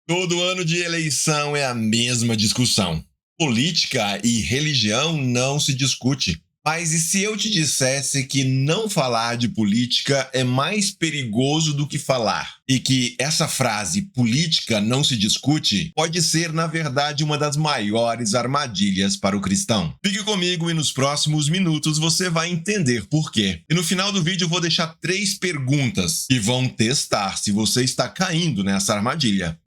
Todo ano de eleição é a mesma discussão. Política e religião não se discute. Mas e se eu te dissesse que não falar de política é mais perigoso do que falar? E que essa frase, política não se discute, pode ser, na verdade, uma das maiores armadilhas para o cristão. Fique comigo e nos próximos minutos você vai entender por quê. E no final do vídeo eu vou deixar 3 perguntas que vão testar se você está caindo nessa armadilha.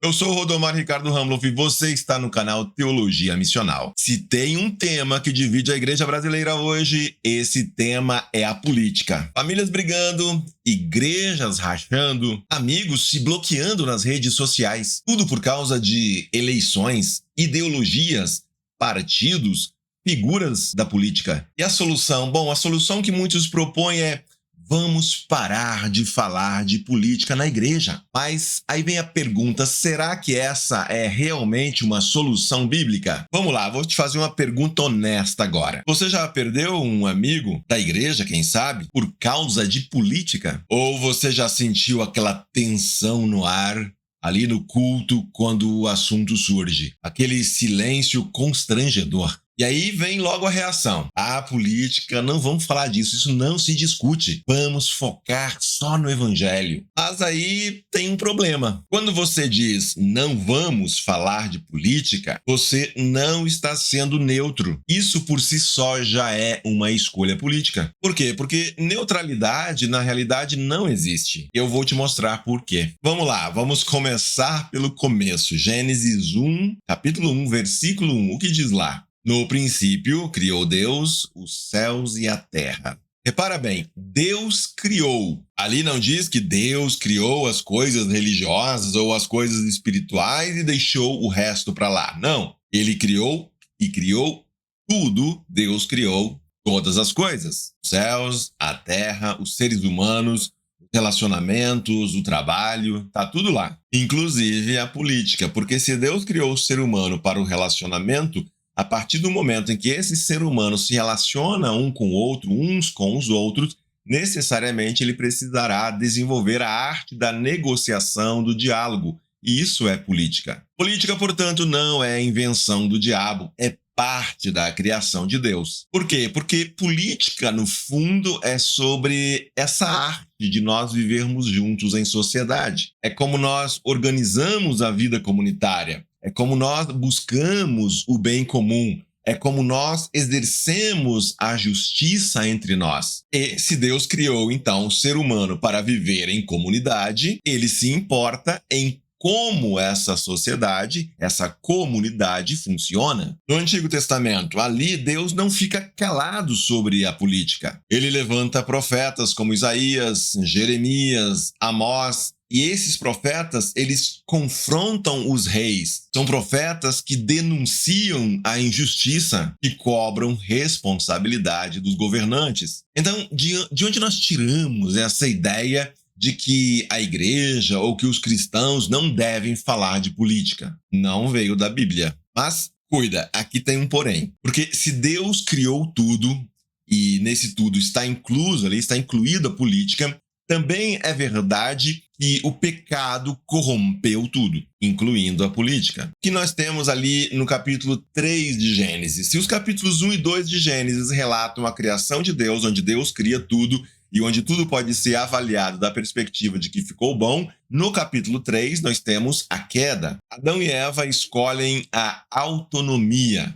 Eu sou o Rodomar Ricardo Hamloff e você está no canal Teologia Missional. Se tem um tema que divide a igreja brasileira hoje, esse tema é a política. Famílias brigando, igrejas rachando, amigos se bloqueando nas redes sociais. Tudo por causa de eleições, ideologias, partidos, figuras da política. E a solução? Bom, a solução que muitos propõem é: vamos parar de falar de política na igreja. Mas aí vem a pergunta, será que essa é realmente uma solução bíblica? Vamos lá, vou te fazer uma pergunta honesta agora. Você já perdeu um amigo da igreja, quem sabe, por causa de política? Ou você já sentiu aquela tensão no ar ali no culto quando o assunto surge? Aquele silêncio constrangedor. E aí vem logo a reação. A política, não vamos falar disso, isso não se discute. Vamos focar só no evangelho. Mas aí tem um problema. Quando você diz não vamos falar de política, você não está sendo neutro. Isso por si só já é uma escolha política. Por quê? Porque neutralidade na realidade não existe. Eu vou te mostrar por quê. Vamos lá, vamos começar pelo começo. Gênesis 1, capítulo 1, versículo 1. O que diz lá? No princípio, criou Deus os céus e a terra. Repara bem, Deus criou. Ali não diz que Deus criou as coisas religiosas ou as coisas espirituais e deixou o resto para lá. Não, ele criou e criou tudo. Deus criou todas as coisas. Os céus, a terra, os seres humanos, os relacionamentos, o trabalho, tá tudo lá. Inclusive a política, porque se Deus criou o ser humano para o relacionamento, a partir do momento em que esse ser humano se relaciona um com o outro, uns com os outros, necessariamente ele precisará desenvolver a arte da negociação, do diálogo. E isso é política. Política, portanto, não é invenção do diabo, é parte da criação de Deus. Por quê? Porque política, no fundo, é sobre essa arte de nós vivermos juntos em sociedade. É como nós organizamos a vida comunitária. É como nós buscamos o bem comum. É como nós exercemos a justiça entre nós. E se Deus criou, então, o ser humano para viver em comunidade, ele se importa em como essa sociedade, essa comunidade funciona. No Antigo Testamento, ali Deus não fica calado sobre a política. Ele levanta profetas como Isaías, Jeremias, Amós. E esses profetas, eles confrontam os reis. São profetas que denunciam a injustiça e cobram responsabilidade dos governantes. Então, de onde nós tiramos essa ideia de que a igreja ou que os cristãos não devem falar de política? Não veio da Bíblia. Mas, cuida, aqui tem um porém. Porque se Deus criou tudo, e nesse tudo está incluso ali, está incluída a política, também é verdade que o pecado corrompeu tudo, incluindo a política. Que nós temos ali no capítulo 3 de Gênesis. Se os capítulos 1 e 2 de Gênesis relatam a criação de Deus, onde Deus cria tudo e onde tudo pode ser avaliado da perspectiva de que ficou bom, no capítulo 3 nós temos a queda. Adão e Eva escolhem a autonomia.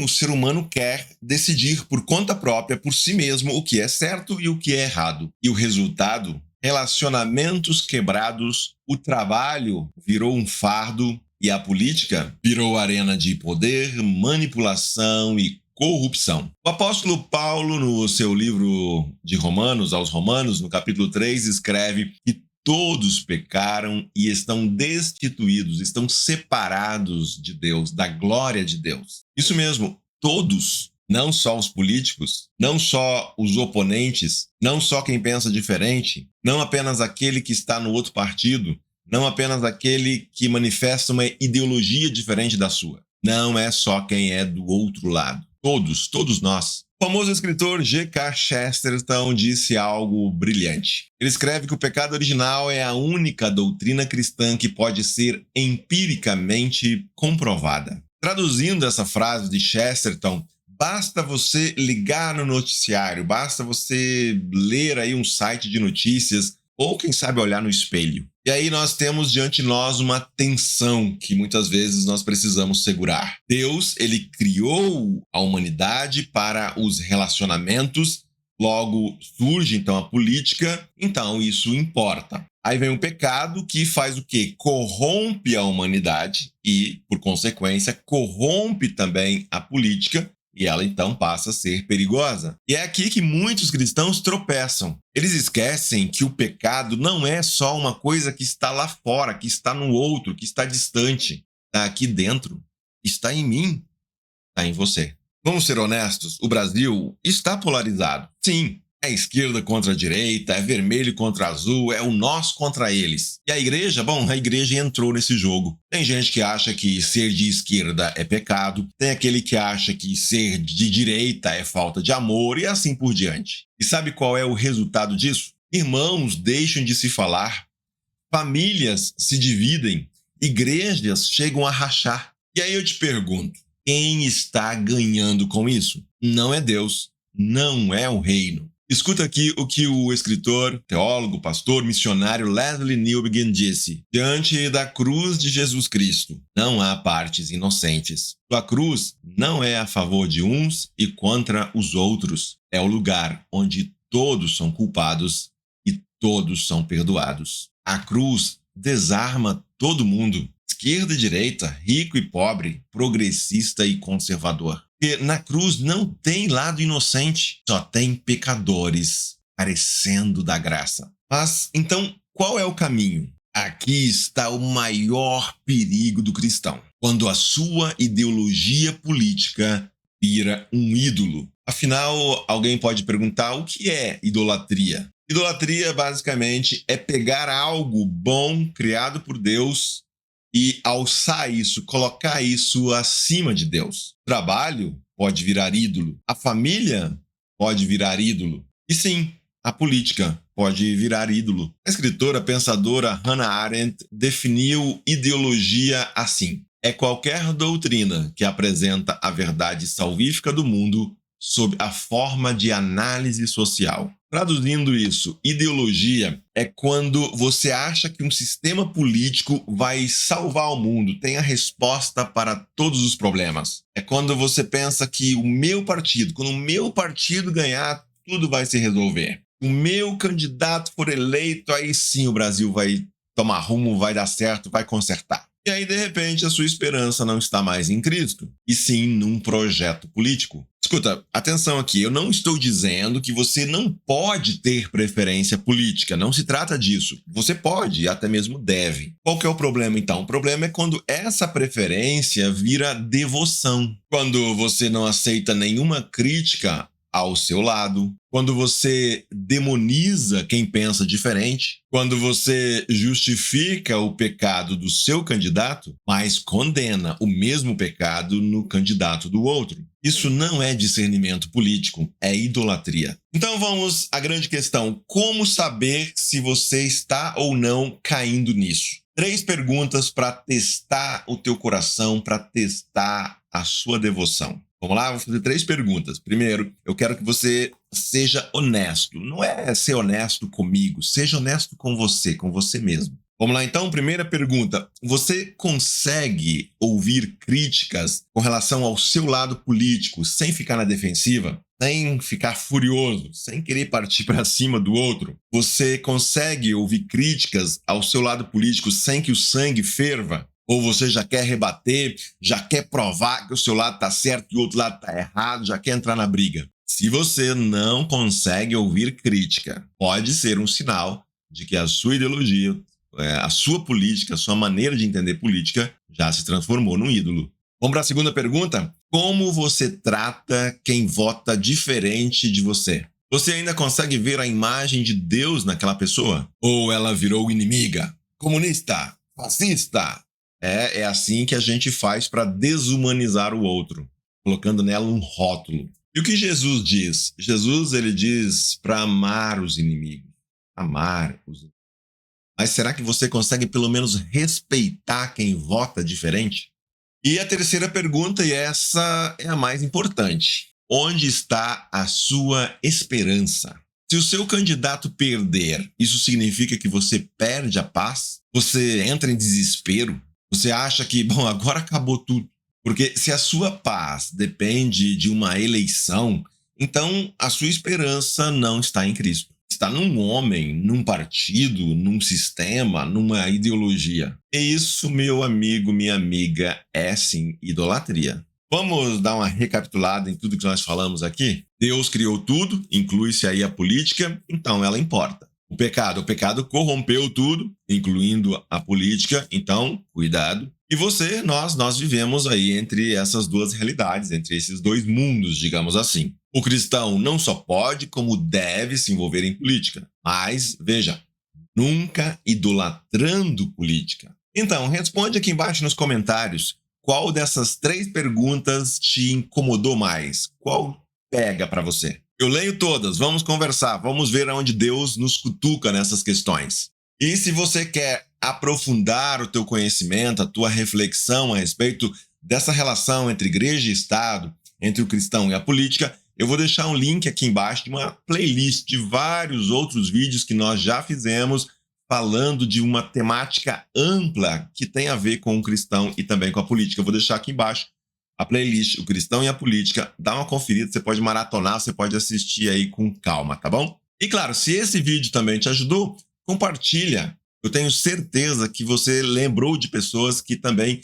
O ser humano quer decidir por conta própria, por si mesmo, o que é certo e o que é errado. E o resultado? Relacionamentos quebrados, o trabalho virou um fardo e a política virou arena de poder, manipulação e corrupção. O apóstolo Paulo, no seu livro de Romanos, aos Romanos, no capítulo 3, escreve que todos pecaram e estão destituídos, estão separados de Deus, da glória de Deus. Isso mesmo, todos, não só os políticos, não só os oponentes, não só quem pensa diferente, não apenas aquele que está no outro partido, não apenas aquele que manifesta uma ideologia diferente da sua. Não é só quem é do outro lado. todos nós. O famoso escritor G.K. Chesterton disse algo brilhante. Ele escreve que o pecado original é a única doutrina cristã que pode ser empiricamente comprovada. Traduzindo essa frase de Chesterton, basta você ligar no noticiário, basta você ler aí um site de notícias ou, quem sabe, olhar no espelho. E aí nós temos diante de nós uma tensão que muitas vezes nós precisamos segurar. Deus, ele criou a humanidade para os relacionamentos, logo surge então a política, então isso importa. Aí vem o pecado que faz o quê? Corrompe a humanidade e, por consequência, corrompe também a política. E ela então passa a ser perigosa. E é aqui que muitos cristãos tropeçam. Eles esquecem que o pecado não é só uma coisa que está lá fora, que está no outro, que está distante. Está aqui dentro, está em mim, está em você. Vamos ser honestos, o Brasil está polarizado. Sim, é esquerda contra a direita, é vermelho contra azul, é o nós contra eles. E a igreja? Bom, a igreja entrou nesse jogo. Tem gente que acha que ser de esquerda é pecado, tem aquele que acha que ser de direita é falta de amor e assim por diante. E sabe qual é o resultado disso? Irmãos deixam de se falar, famílias se dividem, igrejas chegam a rachar. E aí eu te pergunto, quem está ganhando com isso? Não é Deus, não é o reino. Escuta aqui o que o escritor, teólogo, pastor, missionário Lesslie Newbigin disse. Diante da cruz de Jesus Cristo, não há partes inocentes. Sua cruz não é a favor de uns e contra os outros. É o lugar onde todos são culpados e todos são perdoados. A cruz desarma todo mundo, esquerda e direita, rico e pobre, progressista e conservador. Porque na cruz não tem lado inocente, só tem pecadores carecendo da graça. Mas, então, qual é o caminho? Aqui está o maior perigo do cristão, quando a sua ideologia política vira um ídolo. Afinal, alguém pode perguntar o que é idolatria? Idolatria, basicamente, é pegar algo bom criado por Deus e alçar isso, colocar isso acima de Deus. O trabalho pode virar ídolo. A família pode virar ídolo. E sim, a política pode virar ídolo. A escritora, pensadora Hannah Arendt definiu ideologia assim: é qualquer doutrina que apresenta a verdade salvífica do mundo sob a forma de análise social. Traduzindo isso, ideologia é quando você acha que um sistema político vai salvar o mundo, tem a resposta para todos os problemas. É quando você pensa que quando o meu partido ganhar, tudo vai se resolver. O meu candidato for eleito, aí sim o Brasil vai tomar rumo, vai dar certo, vai consertar. E aí, de repente, a sua esperança não está mais em Cristo, e sim num projeto político. Escuta, atenção aqui, eu não estou dizendo que você não pode ter preferência política, não se trata disso. Você pode e até mesmo deve. Qual que é o problema, então? O problema é quando essa preferência vira devoção. Quando você não aceita nenhuma crítica ao seu lado, quando você demoniza quem pensa diferente, quando você justifica o pecado do seu candidato, mas condena o mesmo pecado no candidato do outro. Isso não é discernimento político, é idolatria. Então vamos à grande questão: como saber se você está ou não caindo nisso? 3 perguntas para testar o teu coração, para testar a sua devoção. Vamos lá, vou fazer 3 perguntas. Primeiro, eu quero que você seja honesto. Não é ser honesto comigo, seja honesto com você mesmo. Vamos lá então, primeira pergunta. Você consegue ouvir críticas com relação ao seu lado político sem ficar na defensiva? Sem ficar furioso, sem querer partir para cima do outro? Você consegue ouvir críticas ao seu lado político sem que o sangue ferva? Ou você já quer rebater, já quer provar que o seu lado está certo e o outro lado está errado, já quer entrar na briga? Se você não consegue ouvir crítica, pode ser um sinal de que a sua ideologia, a sua política, a sua maneira de entender política já se transformou num ídolo. Vamos para a segunda pergunta? Como você trata quem vota diferente de você? Você ainda consegue ver a imagem de Deus naquela pessoa? Ou ela virou inimiga, comunista, fascista? É assim que a gente faz para desumanizar o outro. colocando nela um rótulo. E o que Jesus diz? Jesus, ele diz para amar os inimigos. Amar os inimigos. Mas será que você consegue pelo menos respeitar quem vota diferente? E a terceira pergunta, e essa é a mais importante. Onde está a sua esperança? Se o seu candidato perder, isso significa que você perde a paz? Você entra em desespero? Você acha que, bom, agora acabou tudo? Porque se a sua paz depende de uma eleição, então a sua esperança não está em Cristo. Está num homem, num partido, num sistema, numa ideologia. E isso, meu amigo, minha amiga, é sim idolatria. Vamos dar uma recapitulada em tudo que nós falamos aqui? Deus criou tudo, inclui-se aí a política, então ela importa. O pecado corrompeu tudo, incluindo a política, então cuidado. E você, nós vivemos aí entre essas duas realidades, entre esses dois mundos, digamos assim. O cristão não só pode, como deve se envolver em política. Mas, veja, nunca idolatrando política. Então, responde aqui embaixo nos comentários qual dessas 3 perguntas te incomodou mais. Qual pega para você? Eu leio todas, vamos conversar, vamos ver aonde Deus nos cutuca nessas questões. E se você quer aprofundar o teu conhecimento, a tua reflexão a respeito dessa relação entre igreja e Estado, entre o cristão e a política, eu vou deixar um link aqui embaixo de uma playlist de vários outros vídeos que nós já fizemos falando de uma temática ampla que tem a ver com o cristão e também com a política. Eu vou deixar aqui embaixo a playlist, o cristão e a política. Dá uma conferida, você pode maratonar, você pode assistir aí com calma, tá bom? E claro, se esse vídeo também te ajudou, compartilha. Eu tenho certeza que você lembrou de pessoas que também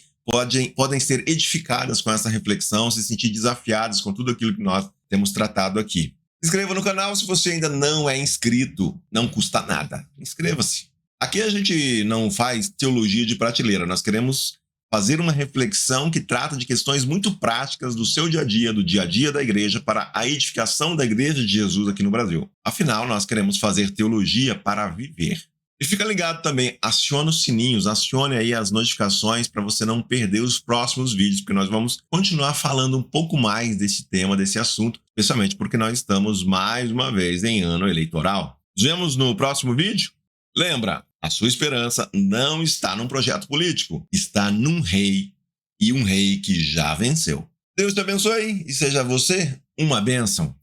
podem ser edificadas com essa reflexão, se sentir desafiadas com tudo aquilo que nós temos tratado aqui. Se inscreva no canal se você ainda não é inscrito, não custa nada. Inscreva-se. Aqui a gente não faz teologia de prateleira, nós queremos fazer uma reflexão que trata de questões muito práticas do seu dia a dia, do dia a dia da igreja, para a edificação da igreja de Jesus aqui no Brasil. Afinal, nós queremos fazer teologia para viver. E fica ligado também, acione os sininhos, acione aí as notificações para você não perder os próximos vídeos, porque nós vamos continuar falando um pouco mais desse tema, desse assunto, especialmente porque nós estamos mais uma vez em ano eleitoral. Nos vemos no próximo vídeo? Lembra, a sua esperança não está num projeto político, está num rei, e um rei que já venceu. Deus te abençoe e seja você uma bênção.